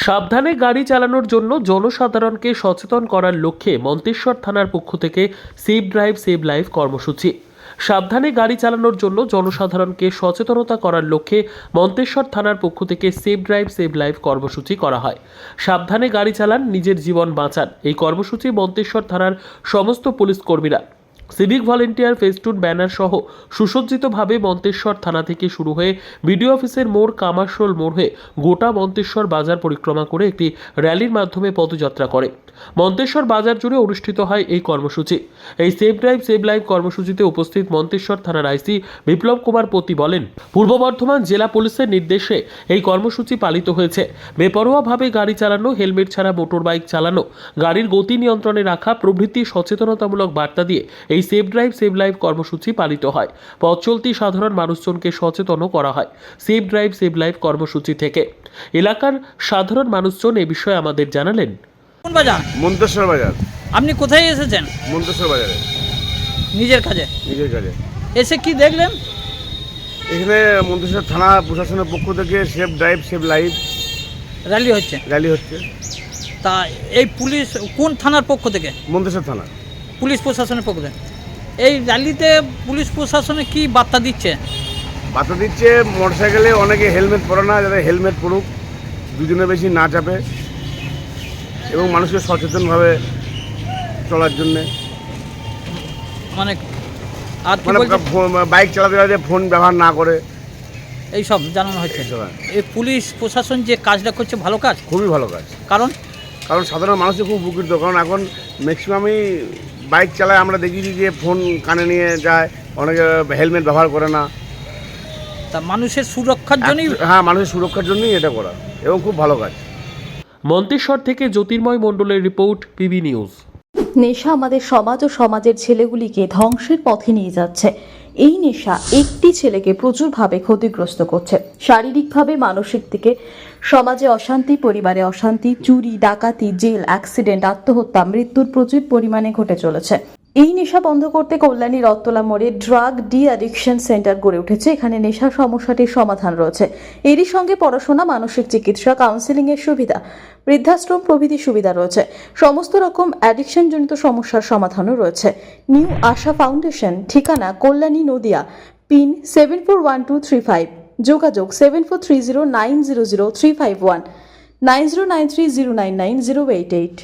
সাবধানে গাড়ি চালানোর জন্য জনসাধারণকে সচেতন করার লক্ষ্যে মন্তেশ্বর থানার পক্ষ থেকে সেভ ড্রাইভ সেভ লাইফ কর্মসূচি। সাবধানে গাড়ি চালানোর জন্য জনসাধারণকে সচেতনতা করার লক্ষ্যে মন্তেশ্বর থানার পক্ষ থেকে সেভ ড্রাইভ সেভ লাইফ কর্মসূচি করা হয়। সাবধানে গাড়ি চালান, নিজের জীবন বাঁচান। এই কর্মসূচি মন্তেশ্বর থানার সমস্ত পুলিশ কর্মীরা সিভিক ভলেন্টিয়ার, ফেস্টুন, ব্যানার সহ সুসজ্জিতভাবে মন্তেশ্বর থানা থেকে শুরু হয়ে বিডিও অফিসের মোড়, কামারশোল মোড় হয়ে গোটা মন্তেশ্বর বাজার পরিক্রমা করে একটি র্যালির মাধ্যমে পদযাত্রা করে। মন্তেশ্বর বাজার জুড়ে অনুষ্ঠিত হয় এই কর্মসূচি। এই সেভ ড্রাইভ সেভ লাইফ কর্মসূচিতে উপস্থিত মন্তেশ্বর থানার আইসি বিপ্লব কুমার পতি বলেন, পূর্ব বর্ধমান জেলা পুলিশের নির্দেশে এই কর্মসূচি পালিত হয়েছে। বেপরোয়াভাবে গাড়ি চালানো, হেলমেট ছাড়া মোটর বাইক চালানো, গাড়ির গতি নিয়ন্ত্রণে রাখা প্রভৃতি সচেতনতামূলক বার্তা দিয়ে এই সেভ ড্রাইভ সেভ লাইফ কর্মসূচি পালিত হয়। পথ চলতি সাধারণ মানুষজনকে সচেতনও করা হয় সেভ ড্রাইভ সেভ লাইফ কর্মসূচি থেকে। এলাকার সাধারণ মানুষজন এ বিষয়ে আমাদের জানালেন। কোন বাজার? মন্তেশ্বর বাজার। আপনি কোথায় এসেছেন? মন্তেশ্বর বাজারে নিজের কাজে। নিজের কাজে এসে কি দেখলেন? এখানে মন্তেশ্বর থানা প্রশাসনের পক্ষ থেকে save drive save life rally হচ্ছে। র্যালি হচ্ছে। তা এই পুলিশ কোন থানার পক্ষ থেকে? মন্তেশ্বর থানা পুলিশ প্রশাসনের পক্ষ থেকে এই র্যালিতে পুলিশ প্রশাসনে কি বার্তা দিচ্ছে? বার্তা দিচ্ছে মোটরসাইকেলে অনেকে হেলমেট পরে না, যাতে হেলমেট পরুক, দুজনের বেশি না চাপে এবং মানুষকে সচেতনভাবে চলার জন্যে, মানে আর কি মানে বলছে? বাইক চালাতে চালাতে ফোন ব্যবহার না করে, এইসব জানানো হচ্ছে। এই পুলিশ প্রশাসন যে কাজটা করছে ভালো কাজ, খুবই ভালো কাজ। কারণ সাধারণ মানুষের খুব উপকৃত, কারণ এখন ম্যাক্সিমামই বাইক চালায়, আমরা দেখি যে ফোন কানে নিয়ে যায়, অনেকে হেলমেট ব্যবহার করে না। তা মানুষের সুরক্ষার জন্যই, হ্যাঁ, মানুষের সুরক্ষার জন্যই এটা করা এবং খুব ভালো কাজ। মন্তেশ্বর থেকে জ্যোতির্ময় মণ্ডলের রিপোর্ট, পিবি নিউজ। নেশা আমাদের সমাজ ও সমাজের ছেলেগুলিকে ধ্বংসের পথে নিয়ে যাচ্ছে। এই নেশা একটি ছেলেকে প্রচুরভাবে ক্ষতিগ্রস্ত করছে, শারীরিকভাবে, মানসিক দিকে। সমাজে অশান্তি, পরিবারে অশান্তি, চুরি, ডাকাতি, জেল, অ্যাক্সিডেন্ট, আত্মহত্যা, মৃত্যুর প্রচুর পরিমাণে ঘটে চলেছে। এই নেশা বন্ধ করতে কল্যাণী রত্তলা মোড়ে ড্রাগ ডি অ্যাডিকশন সেন্টার গড়ে উঠেছে। এখানে নেশা সমস্যাটির সমাধান রয়েছে। এরই সঙ্গে পড়াশোনা, মানসিক চিকিৎসা, কাউন্সেলিং এর সুবিধা, বৃদ্ধাশ্রম প্রভৃতি সুবিধা রয়েছে। সমস্ত রকম অ্যাডিকশন জনিত সমস্যার সমাধানও রয়েছে। নিউ আশা ফাউন্ডেশন, ঠিকানা কল্যাণী, নদিয়া, পিন 741235, যোগাযোগ 7430900351, 9093099088।